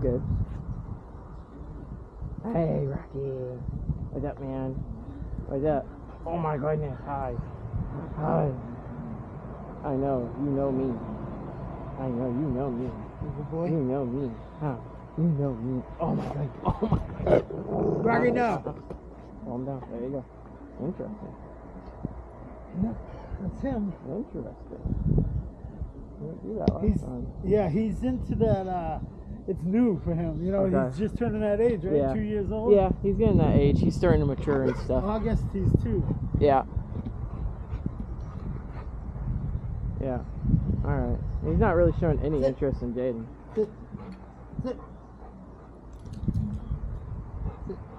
good. Hey, Rocky. What's up, man? What's up? Oh my goodness. Hi. Hi. I know. You know me. I know. You know me. Good boy. You know me. Huh? You know me. Oh my god. Oh my god. Rocky, now. Calm down. There you go. Interesting. No, that's him. Interesting. You didn't do that last time. Yeah, he's into that. It's new for him. You know, Okay. he's just turning that age, right? Yeah. 2 years old. Yeah, he's getting that age. He's starting to mature and stuff. August, he's 2. Yeah. Yeah. Alright. He's not really showing any interest in Jaden. Sit. Sit.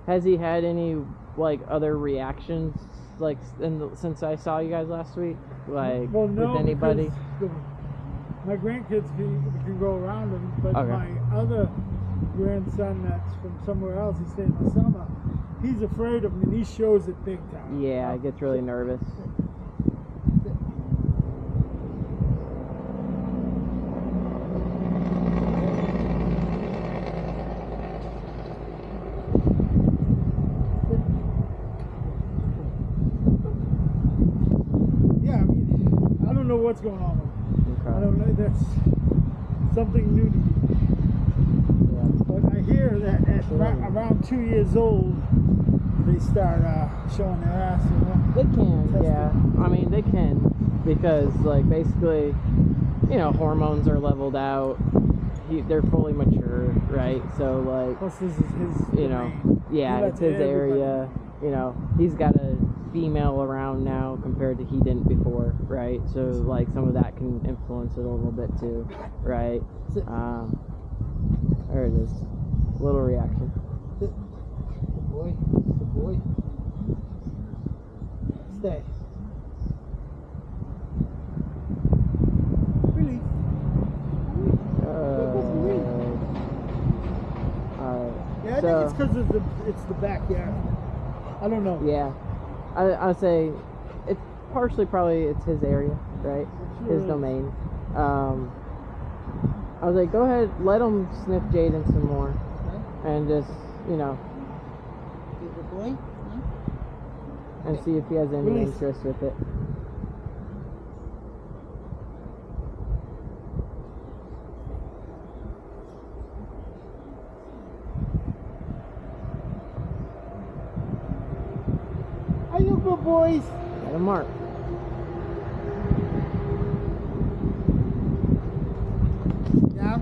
Has he had any, like, other reactions, like, since I saw you guys last week? Like, Well, no, with anybody? My grandkids can go around him, but Okay. my other grandson that's from somewhere else, he's staying in the summer, he's afraid of him, and he shows it big time. Yeah, he gets really nervous. Yeah, I mean, I don't know what's going on with him. Okay. I don't know, that's something new to me. Yeah. But I hear that at around 2 years old, they start showing their ass, you know? They can, Testing. yeah. I mean, they can, because, like, basically, you know, hormones are leveled out. They're fully mature, right? So, like, Plus, this is his you know, domain. yeah, He it's lets his everybody- area. You know, he's got a female around now compared to he didn't before, right? So, like, some of that can influence it a little bit too, right? Sit. There it is. Little reaction. Sit. Good boy. Good boy. Stay. Release. Alright. Yeah, I think it's because it's the backyard. I don't know. Yeah. I would say it's partially probably it's his area, right? Sure His is. domain. I was like, go ahead, let him sniff Jaden some more. Okay. And just, you know, Good boy. and see if he has any Release. interest with it. Are you good boys? Let him mark. Down.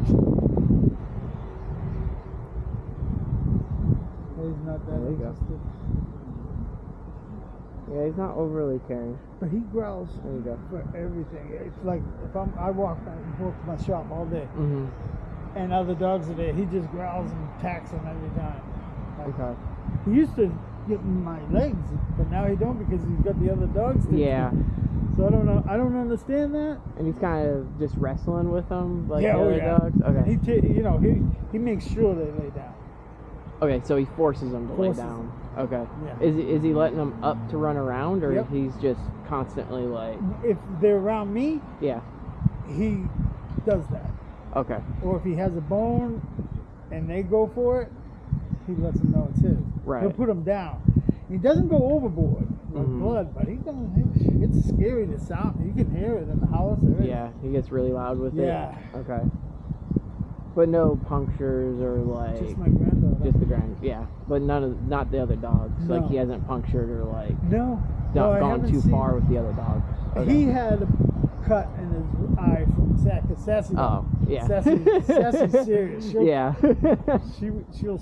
He's not that There you go. interested. Yeah, he's not overly caring. But he growls There you go. for everything. It's like if I walk back and forth to my shop all day, Mm-hmm. and other dogs are there, he just growls and attacks them every time. Like, Okay. he used to get in my legs, but now he don't because he's got the other dogs there. Yeah. So I don't know. I don't understand that. And he's kind of just wrestling with them, like Yeah, the oh other yeah. dogs. Okay. He makes sure they lay down. Okay, so he forces them to lay Forces down. Okay. Yeah. Is he letting them up to run around, or Yep. he's just constantly like? If they're around me, Yeah. he does that. Okay. Or if he has a bone and they go for it, he lets them know it's his. Right. He'll put them down. He doesn't go overboard like Mhm. blood, but it's scary to sound. You can hear it in the house. Yeah, he gets really loud with Yeah. it. Okay. But no punctures or like Just my granddaughter. just the grand. Yeah, but not the other dogs. Like No. he hasn't punctured or like no, I gone haven't too seen far it. with the other dogs. Okay. He had a cut in his eye from Sassy. Oh, yeah. Sassy's serious. Yeah. She'll,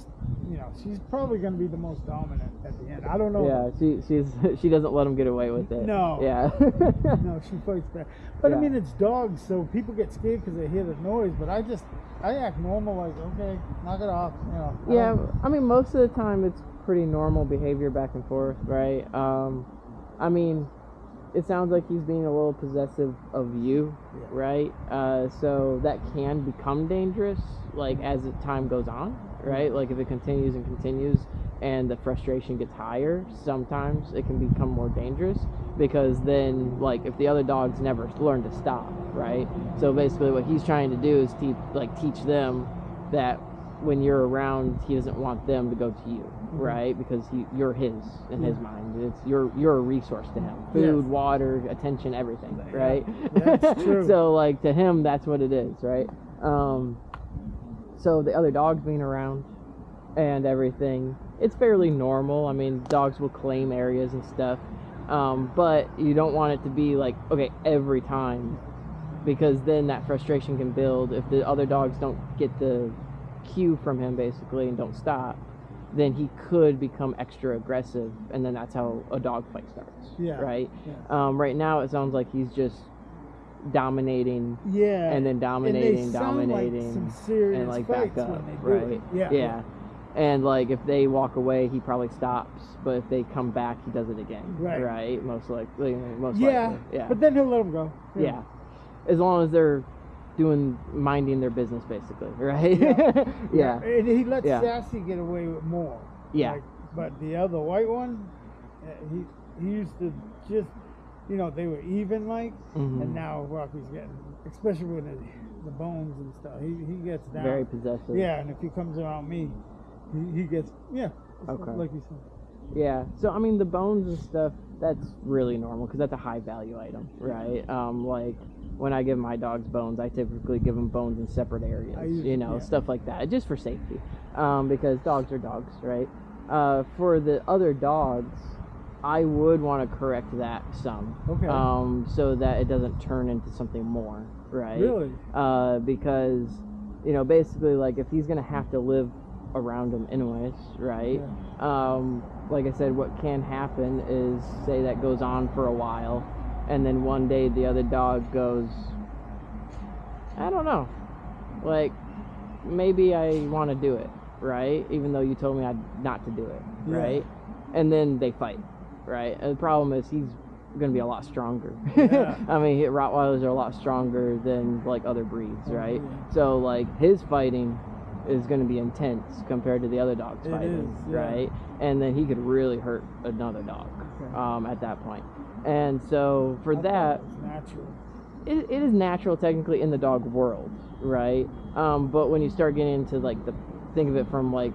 she's probably going to be the most dominant at the end. I don't know. Yeah, she doesn't let him get away with it. No. Yeah. No, she fights back. But Yeah. I mean, it's dogs, so people get scared because they hear the noise. But I act normal, like, okay, knock it off. You know. Yeah, I mean, most of the time it's pretty normal behavior back and forth, right? I mean, it sounds like he's being a little possessive of you, Yeah. right? So that can become dangerous, like, as the time goes on, right? Like, if it continues and the frustration gets higher, sometimes it can become more dangerous, because then, like, if the other dogs never learn to stop, right? So basically what he's trying to do is teach them that when you're around, he doesn't want them to go to you, right? Because you're his in his mind. It's you're a resource to him. Food, water, attention, everything, right? That's true. So like to him, that's what it is, right? So the other dogs being around and everything, it's fairly normal. I mean, dogs will claim areas and stuff, but you don't want it to be like, okay, every time, because then that frustration can build. If the other dogs don't get the cue from him basically and don't stop, then he could become extra aggressive, and then that's how a dog fight starts. Right. Right now it sounds like he's just dominating, and then dominating, like some serious and like fights back up, when they do right? it. And like if they walk away, he probably stops, but if they come back, he does it again, right? Most likely. But then he'll let them go. As long as they're minding their business, basically, right? And he lets Sassy get away with more. Like, but the other white one, he used to just, they were even, like, and now Rocky's getting, especially with the bones and stuff, he gets down. Very possessive. And if he comes around me, he gets, like you said. So I mean, the bones and stuff, that's really normal because that's a high value item, right? Like when I give my dogs bones, I typically give them bones in separate areas, stuff like that, just for safety, because dogs are dogs, right? For the other dogs, I would want to correct that some, so that it doesn't turn into something more, right? Really? Because basically, like if he's gonna have to live around them anyways, right? Like I said, what can happen is, say that goes on for a while, and then one day the other dog goes, I don't know, like maybe I want to do it, right? Even though you told me not to do it, right? And then they fight, right? And the problem is he's going to be a lot stronger. I mean, Rottweilers are a lot stronger than like other breeds, right? So like his fighting is going to be intense compared to the other dog's fighting, right? And then he could really hurt another dog at that point. And so for that, natural. It is natural technically in the dog world, right? But when you start getting into like think of it from like,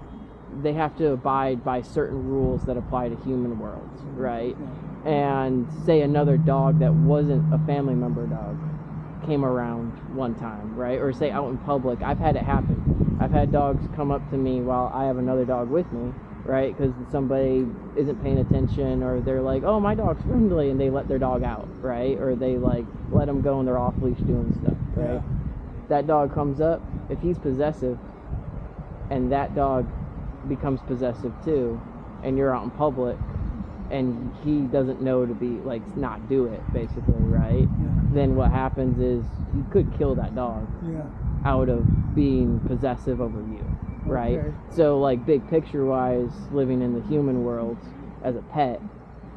they have to abide by certain rules that apply to human worlds, right? And say another dog that wasn't a family member dog came around one time, right? Or say out in public, I've had it happen. I've had dogs come up to me while I have another dog with me, right? Because somebody isn't paying attention, or they're like, oh, my dog's friendly, and they let their dog out, right? Or they like let them go and they're off leash doing stuff, right? That dog comes up, if he's possessive and that dog becomes possessive too, and you're out in public and he doesn't know to be like not do it basically, right? Then what happens is you could kill that dog out of being possessive over you, right? So like big picture wise, living in the human world as a pet,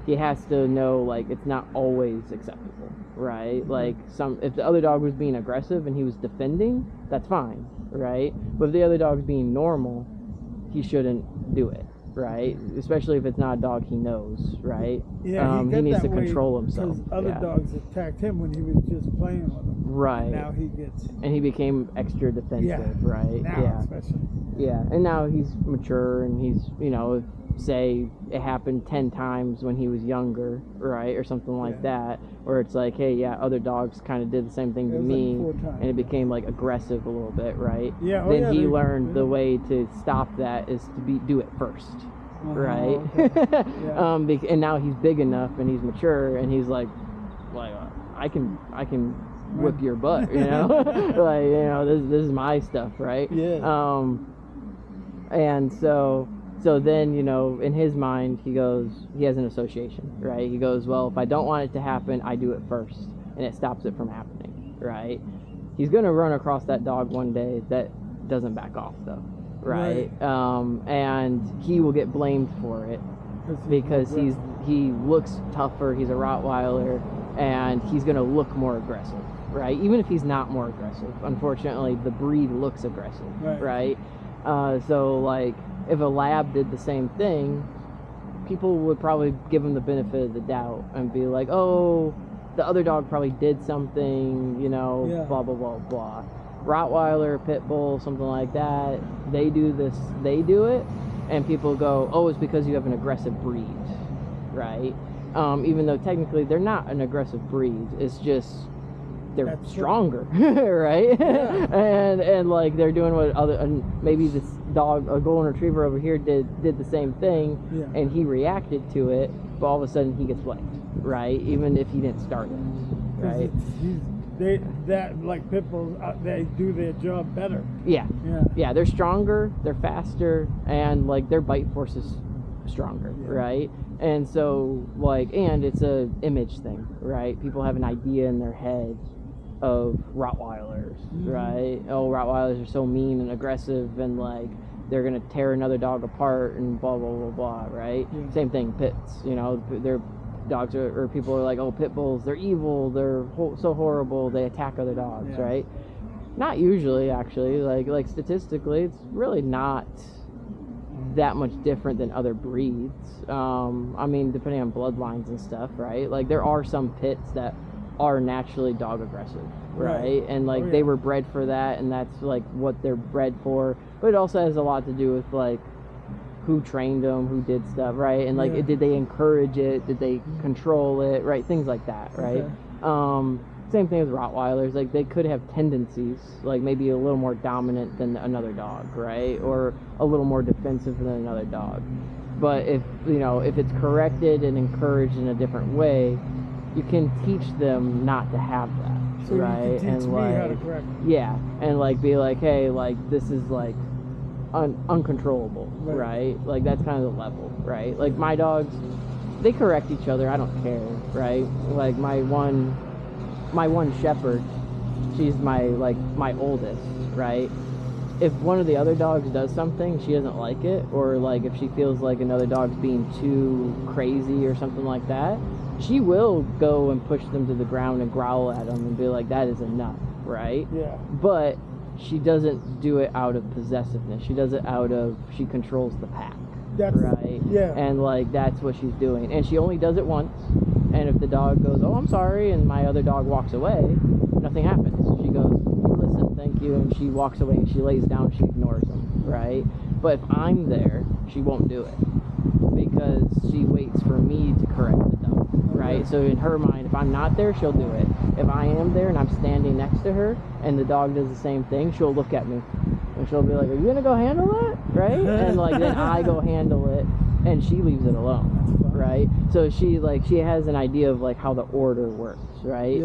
he has to know like it's not always acceptable, right? Like if the other dog was being aggressive and he was defending, that's fine, right? But if the other dog's being normal, he shouldn't do it, right? Especially if it's not a dog he knows, right? He needs to control himself. Because other dogs attacked him when he was just playing with them. Right. And now he gets... And he became extra defensive, right? Now especially. And now he's mature, and he's, say it happened 10 times when he was younger, right? Or something like that. Where it's like, hey, other dogs kind of did the same thing to me. Like 4 times. And it became like aggressive a little bit, right? Then he learned the way to stop that is to do it first. Right? And now he's big enough and he's mature, and he's like I can whip your butt, this is my stuff, right? And so then, in his mind, he has an association, right? He goes, well, if I don't want it to happen, I do it first, and it stops it from happening, right? He's going to run across that dog one day that doesn't back off, though, right? And he will get blamed for it because he looks tougher, he's a Rottweiler, and he's going to look more aggressive, right? Even if he's not more aggressive. Unfortunately, the breed looks aggressive, right? So, like, if a lab did the same thing, people would probably give him the benefit of the doubt and be like, oh, the other dog probably did something, blah, blah, blah, blah. Rottweiler, pit bull, something like that, they do it, and people go, oh, it's because you have an aggressive breed, right? Even though technically they're not an aggressive breed, it's just they're stronger, right? Yeah. and like they're doing what maybe this dog, a golden retriever over here, did the same thing, and he reacted to it, but all of a sudden he gets blamed, right? Even if he didn't start it, right? Like pit bulls, they do their job better. Yeah, they're stronger, they're faster, and like their bite force is stronger, right? And so and it's a image thing, right? People have an idea in their head of Rottweilers, right? Oh, Rottweilers are so mean and aggressive, and like they're gonna tear another dog apart and blah blah blah blah, right? Same thing, pits, they're dogs or people are like, oh, pit bulls, they're evil, they're so horrible, they attack other dogs, right? Not usually, actually. Like statistically, it's really not that much different than other breeds. I mean, depending on bloodlines and stuff, right? Like there are some pits that are naturally dog aggressive, right? And like they were bred for that, and that's like what they're bred for. But it also has a lot to do with like who trained them, who did stuff, right? And like did they encourage it, did they control it, right? Things like that, right? Same thing with Rottweilers. Like they could have tendencies, like maybe a little more dominant than another dog, right? Or a little more defensive than another dog. But if it's corrected and encouraged in a different way, you can teach them not to have that, so right? You can teach me how to correct it. And like be like, hey, like this is like uncontrollable, right? Like that's kind of the level, right? Like my dogs, they correct each other. I don't care, right? Like my one shepherd, she's my oldest, right? If one of the other dogs does something, she doesn't like it, or like if she feels like another dog's being too crazy or something like that, she will go and push them to the ground and growl at them and be like, that is enough, right? Yeah. But she doesn't do it out of possessiveness. She does it out of, she controls the pack, right? Yeah. And like that's what she's doing. And she only does it once. And if the dog goes, oh, I'm sorry, and my other dog walks away, nothing happens. She goes, listen, thank you, and she walks away and she lays down, she ignores them, right? But if I'm there, she won't do it because she waits for me to correct the dog, right? So in her mind, if I'm not there, she'll do it. If I am there and I'm standing next to her and the dog does the same thing, she'll look at me and she'll be like, are you gonna go handle that, right? And like then I go handle it and she leaves it alone, right? So she has an idea of like how the order works, right?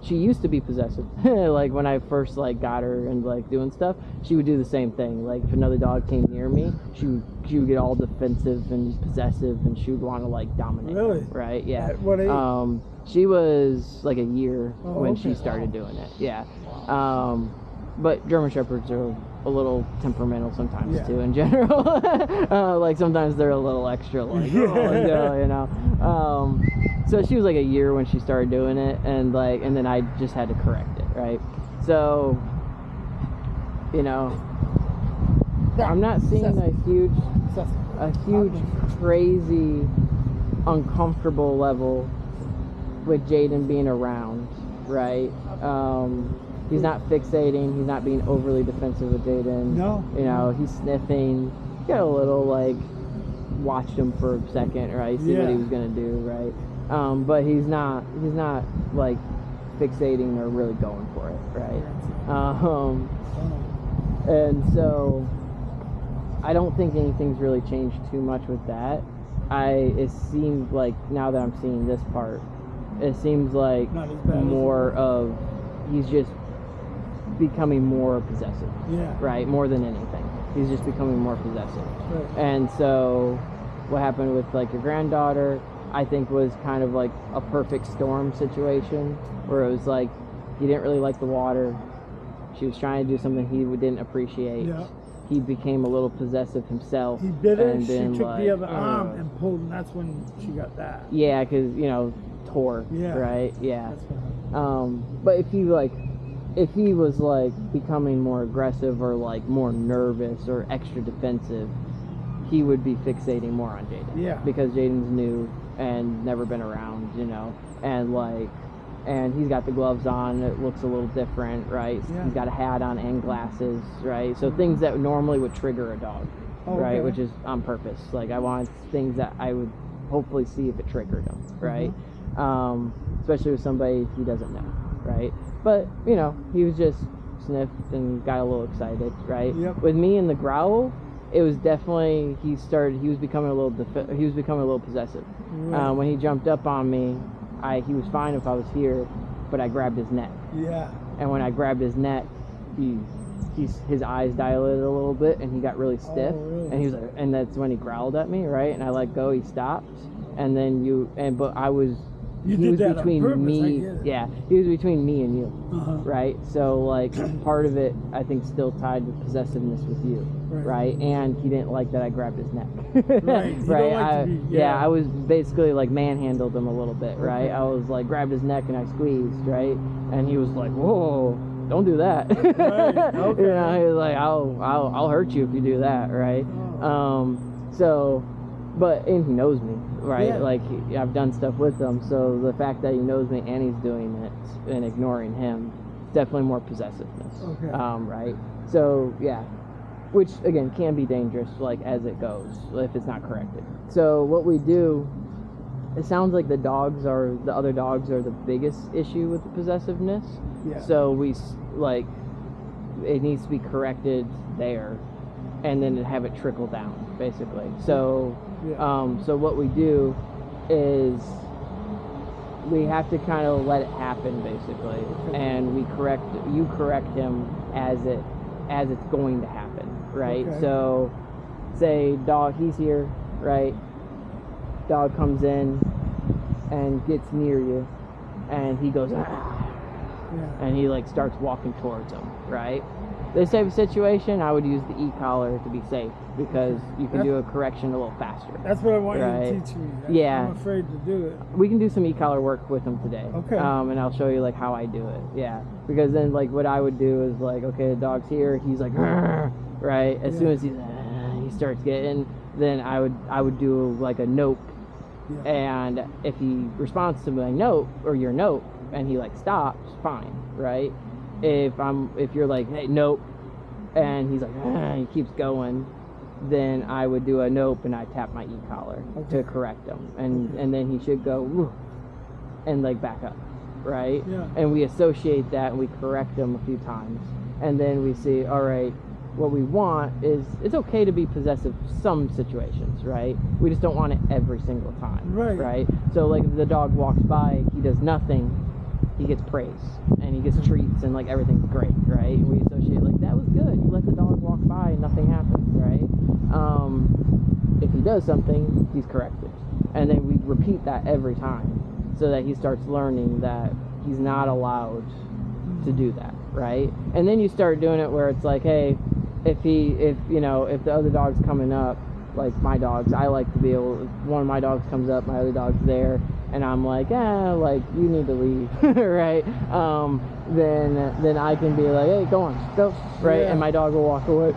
She used to be possessive. Like when I first like got her and like doing stuff, she would do the same thing. Like if another dog came near me, she would get all defensive and possessive, and she would want to like dominate. Really? Right? Yeah. At what age? She was like a year when she started doing it. Yeah. But German Shepherds are a little temperamental sometimes too, in general. Like sometimes they're a little extra, like so she was like a year when she started doing it, and then I just had to correct it, right? So I'm not seeing a huge crazy uncomfortable level with Jaden being around, right? He's not fixating. He's not being overly defensive with Jaden. No. He's sniffing. Got a little watched him for a second, right? See what he was gonna do, right? But he's not like fixating or really going for it, right? And so I don't think anything's really changed too much with that. It seems like now that I'm seeing this part, it seems like more of he's just becoming more possessive, right? More than anything, he's just becoming more possessive, right. And so what happened with like your granddaughter, I think, was kind of like a perfect storm situation where it was like he didn't really like the water, she was trying to do something he didn't appreciate, he became a little possessive himself. He bit her, and she took the other arm and pulled, and that's when she got that. Yeah, because tore, right? Yeah. But if he was like becoming more aggressive or like more nervous or extra defensive, he would be fixating more on Jaden. Yeah. Because Jaden's new and never been around, and like and he's got the gloves on. It looks a little different, right? Yeah. He's got a hat on and glasses, right? So things that normally would trigger a dog, right? Which is on purpose. Like, I want things that I would hopefully see if it triggered him, right? Especially with somebody he doesn't know, right? But, you know, he was just sniffed and got a little excited, right? With me and the growl, it was definitely, he was becoming a little possessive. When he jumped up on me, he was fine if I was here, but I grabbed his neck. And when I grabbed his neck, his eyes dilated a little bit, and he got really stiff. And he was like, and that's when he growled at me, right? And I let go, he stopped, and then but I was. He was did that between on purpose, me, he was between me and you, right? So like part of it, I think, still tied with possessiveness with you, right? And he didn't like that I grabbed his neck, right? I was basically like manhandled him a little bit, right? I was like grabbed his neck and I squeezed, right? And he was like, "Whoa, don't do that," you know? He was like, "I'll hurt you if you do that," right? And he knows me, right? Like, I've done stuff with him, so the fact that he knows me and he's doing it and ignoring him, definitely more possessiveness, right? So, yeah, which, again, can be dangerous, like, as it goes, if it's not corrected. So, what we do, it sounds like the other dogs are the biggest issue with the possessiveness, so it needs to be corrected there, and then have it trickle down, basically. So, so what we do is we have to kind of let it happen, basically, and you correct him as it's going to happen, right? So, say dog, he's here, right? Dog comes in and gets near you, and he goes, and he like starts walking towards him, right? This type of situation, I would use the e-collar to be safe, because you can do a correction a little faster. That's what I want you to teach me. I'm afraid to do it. We can do some e-collar work with him today. And I'll show you like how I do it. Because then like what I would do is like, okay, the dog's here, he's like, right? As soon as he starts getting, then I would do like a nope. And if he responds to my nope or your nope and he like stops, fine, right? If you're like, hey, nope, and he's like, he keeps going, then I would do a nope and I tap my e-collar to correct him, and then he should go woo, and like back up, right? And we associate that and we correct him a few times, and then we see, all right, what we want is, it's okay to be possessive some situations, right? We just don't want it every single time, right? So like if the dog walks by, he does nothing, he gets praise and he gets treats and like everything's great, right? And we associate like, that was good, you let the dog walk by and nothing happened, right? If he does something, he's corrected, and then we repeat that every time so that he starts learning that he's not allowed to do that, right? And then you start doing it where it's like, hey, if the other dog's coming up, like my dogs, I like to be able, one of my dogs comes up, my other dog's there, and I'm like, like, you need to leave, right? Then I can be like, hey, go, right? And my dog will walk away,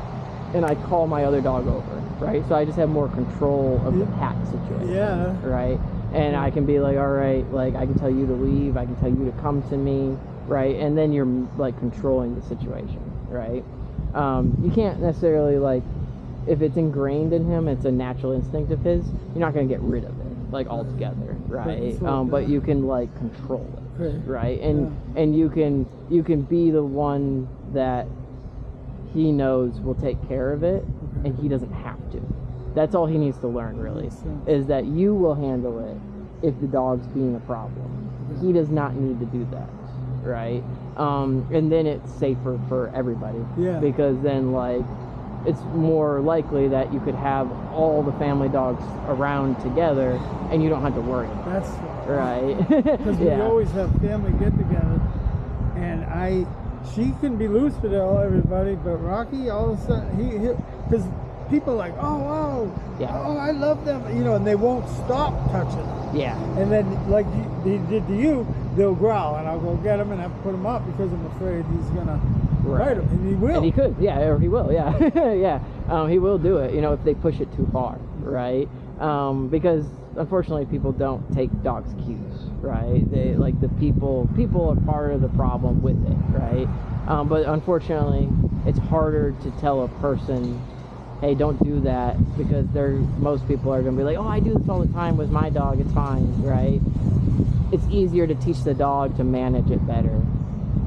and I call my other dog over, right? So I just have more control of the pack situation, right? And I can be like, all right, like, I can tell you to leave, I can tell you to come to me, right? And then you're like controlling the situation, right? You can't necessarily, like, if it's ingrained in him, it's a natural instinct of his, you're not going to get rid of it, like, altogether, right? But you can, like, control it, right? And you can be the one that he knows will take care of it, and he doesn't have to. That's all he needs to learn, really, is that you will handle it if the dog's being a problem. He does not need to do that, right? And then it's safer for everybody, because then, like, it's more likely that you could have all the family dogs around together and you don't have to worry about it. That's right. Because we always have family get-together, and she can be loose with everybody, but Rocky, all of a sudden, because people are like, oh, I love them, and they won't stop touching them. And then, like he did to you, they'll growl, and I'll go get him and I put him up because I'm afraid he's gonna bite him, and he will. And he could, or he will, he will do it, if they push it too far, right? Because unfortunately people don't take dogs' cues, right? They like the people are part of the problem with it, right? But unfortunately it's harder to tell a person, hey, don't do that, because most people are going to be like, oh, I do this all the time with my dog, it's fine, right? It's easier to teach the dog to manage it better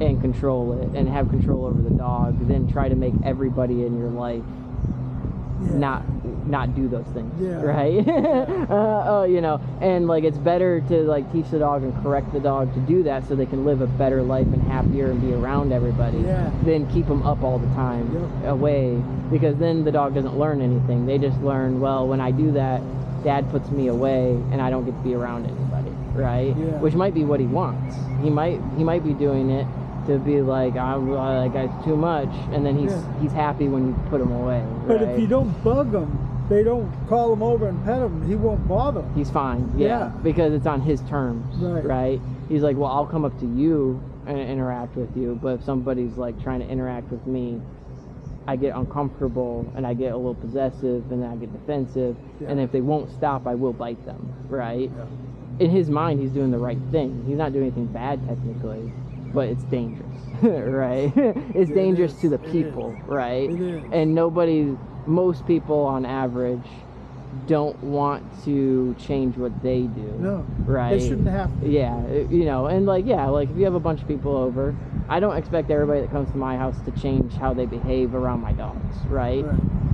and control it and have control over the dog than try to make everybody in your life not do those things, right? You know, and like it's better to like teach the dog and correct the dog to do that so they can live a better life and happier and be around everybody than keep them up all the time away, because then the dog doesn't learn anything. They just learn, well, when I do that, Dad puts me away and I don't get to be around anybody, right? Which might be what he wants. He might be doing it to be like, that guy's too much, and then he's happy when you put him away, right? But if you don't bug him, they don't call him over and pet him, he won't bother. He's fine, because it's on his terms, right? He's like, well, I'll come up to you and interact with you, but if somebody's like trying to interact with me, I get uncomfortable and I get a little possessive and then I get defensive, and if they won't stop, I will bite them, right? In his mind, he's doing the right thing. He's not doing anything bad technically, but it's dangerous, right? It's dangerous to the people, right? And most people on average don't want to change what they do, right? They shouldn't have to. You know, and like if you have a bunch of people over, I don't expect everybody that comes to my house to change how they behave around my dogs, right?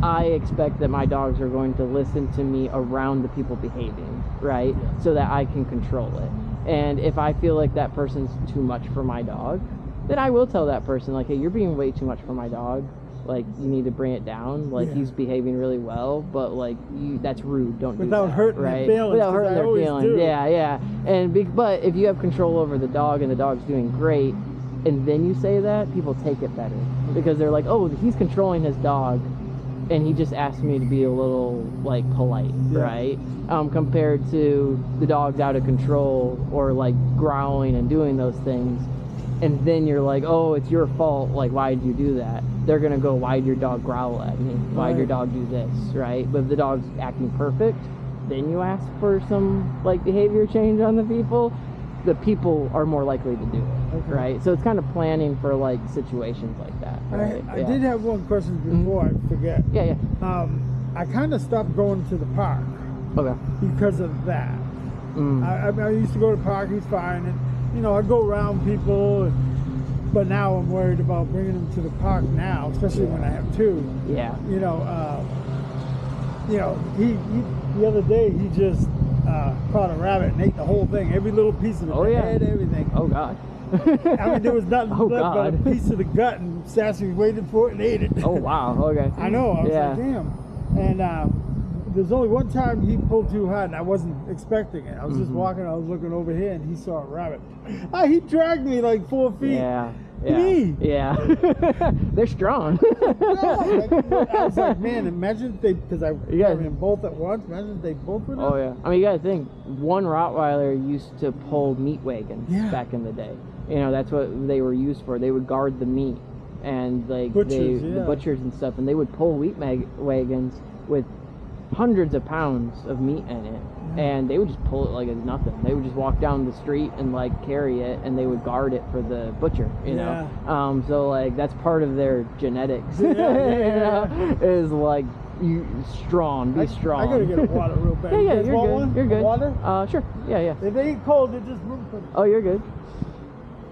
I expect that my dogs are going to listen to me around the people behaving, right? So that I can control it. And if I feel like that person's too much for my dog, then I will tell that person, like, hey, you're being way too much for my dog. Like, you need to bring it down. Like, he's behaving really well, but, like, that's rude. Don't do that. Without hurting their feelings. Without hurting their feelings. And but if you have control over the dog and the dog's doing great, and then you say that, people take it better. Because they're like, oh, he's controlling his dog, and he just asked me to be a little, like, polite, right? Compared to the dog's out of control or, like, growling and doing those things. And then you're like, oh, it's your fault. Like, why did you do that? They're going to go, why did your dog growl at me? Why did your dog do this, right? But if the dog's acting perfect, then you ask for some, like, behavior change on the people are more likely to do it, right? So it's kind of planning for, like, situations like that, right? I did have one question before I forget. I kind of stopped going to the park because of that. I used to go to the park, he's fine, and, you know, I go around people, but now I'm worried about bringing them to the park now, especially when I have two. You know, he the other day, he just caught a rabbit and ate the whole thing, every little piece of it, the head, everything. Oh, God. I mean, there was nothing left but a piece of the gut, and Sassy waited for it and ate it. Oh, wow, okay. I know, I was like, damn. And there's only one time he pulled too hard, and I wasn't expecting it. I was just walking, I was looking over here, and he saw a rabbit. He dragged me like 4 feet. They're strong. I was like, man, imagine if they, because I carried them both at once, imagine if they both were there. I mean, you gotta think, one Rottweiler used to pull meat wagons back in the day. You know, that's what they were used for. They would guard the meat, and like the butchers and stuff, and they would pull wheat wagons with hundreds of pounds of meat in it, and they would just pull it like it's nothing. They would just walk down the street and like carry it, and they would guard it for the butcher, you know. So like that's part of their genetics. You know, is like be strong. I gotta get a water real bad. You're good. You're good. Water? Sure. If they ain't cold, they just room for them. Oh, you're good.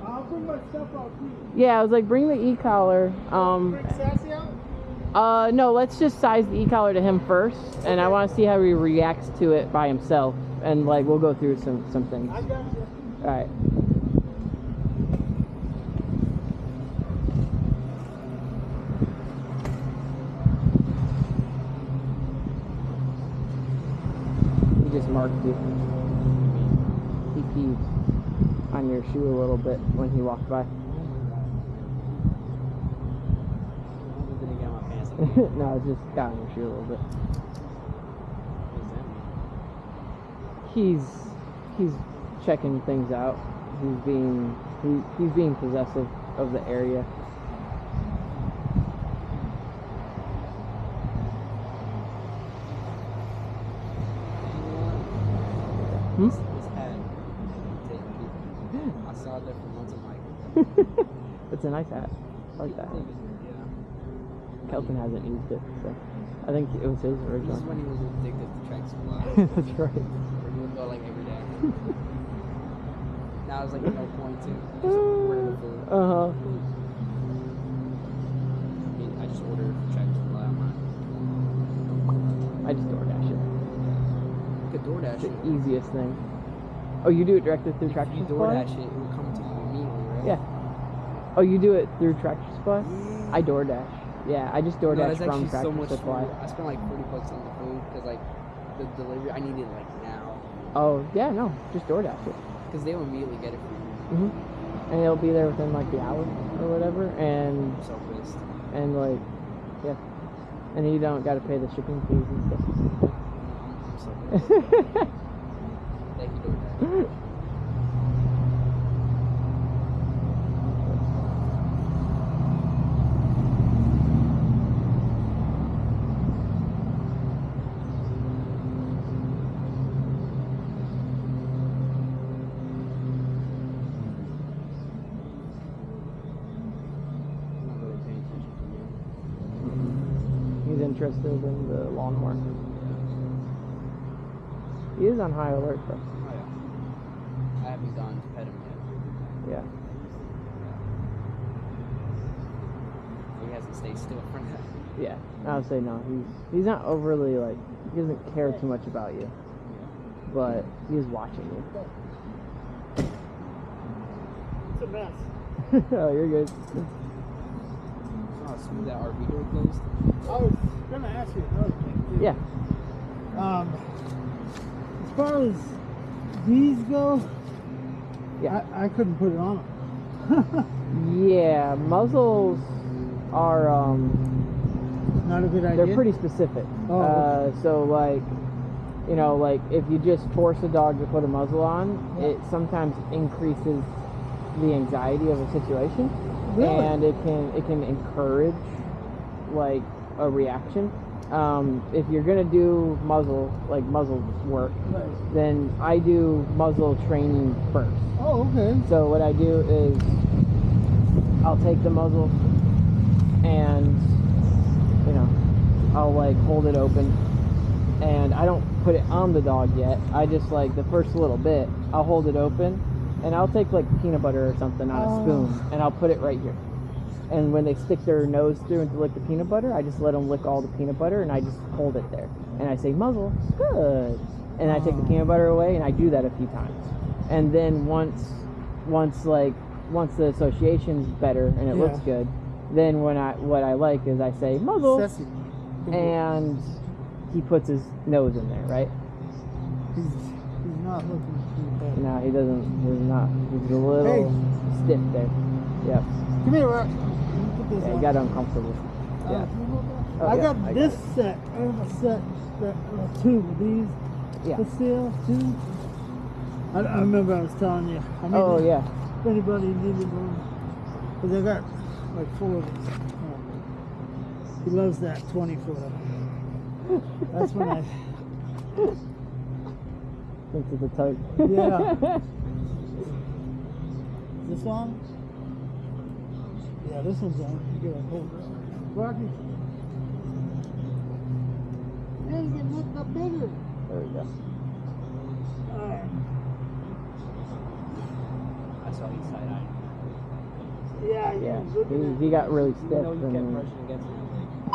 I'll bring my stuff out too. Yeah, I was like, bring the e-collar. Bring Sassy out? No, let's just size the e-collar to him first, and I want to see how he reacts to it by himself, and like we'll go through some things. I got you. All right. He just marked you. He peed on your shoe a little bit when he walked by. No, it's just got on your shoe a little bit. He's checking things out. He's being possessive of the area. This hat. I saw that for months. I'm like, it's a nice hat. I like that. Yeah. Kelton hasn't used it, so I think it was his original. This is when he was addicted to track supply. That's right. Where he would go like every day. Now it's like no point to just order the food. Uh-huh. I just order track supply online. I just DoorDash it. You could DoorDash It's it. the easiest thing. Oh, you do it directly through Tractor If you Supply? DoorDash it, it will come to you immediately, right? Yeah. Oh, you do it through Tractor Supply? Yeah. I DoorDash. Yeah, I just No, DoorDash that's from actually Tractor so much Supply. food. I spent like $40 on the food because like the delivery, I need it like now. Oh, yeah, no, just DoorDash it. Because they will immediately get it for you. And it'll be there within like the hour or whatever, and I'm so pissed. like, yeah, and you don't got to pay the shipping fees and stuff. I'm so pissed. Thank you, DoorDash. Interested in the lawnmower. He is on high alert though. Oh yeah. I haven't gone to pet him yet. Yeah. He hasn't stayed still for that. Yeah. I would say no. He's not overly like, he doesn't care too much about you. Yeah. But he is watching you. It's a mess. Oh, you're good. Oh, smooth that RV door closed. I was gonna ask you another thing too. Yeah. As far as these go, Yeah. I couldn't put it on them. Yeah, muzzles are Not a good idea. they're pretty specific. Oh, So like, you know, like if you just force a dog to put a muzzle on, Yeah. it sometimes increases the anxiety of a situation, Really? and it can encourage like a reaction. If you're gonna do muzzle work, Right. then I do muzzle training first. Oh, okay. So what I do is I'll take the muzzle and, you know, I'll like hold it open, and I don't put it on the dog yet. I just like the first little bit, I'll hold it open and I'll take like peanut butter or something on a spoon and I'll put it right here. And when they stick their nose through and to lick the peanut butter, I just let them lick all the peanut butter and I just hold it there. And I say, muzzle, good. And I take the peanut butter away, and I do that a few times. And then once the association's better and it looks good, then what I like is I say, muzzle, Sassy. and he puts his nose in there, right? He's not looking too bad. No, he doesn't. He's not. He's a little stiff there. Yep. Come here, Rock. Put this Yeah, he on. got uncomfortable. Yeah. Oh, I got this set. I have a set that two of these. Yeah. For sale too. I remember I was telling you. I mean, Oh yeah. If anybody needed one, because I got like 4 of these. He loves that 20-footer. That's when I. Thinks it's a tug. Yeah. This one? Yeah, this one's on. You get a hold of it. Rocky. Man, he's getting looked up bigger. There we go. Alright. I saw you side-eye. Yeah, Yeah. he's looking at He got really You stiff. know you kept and brushing against him.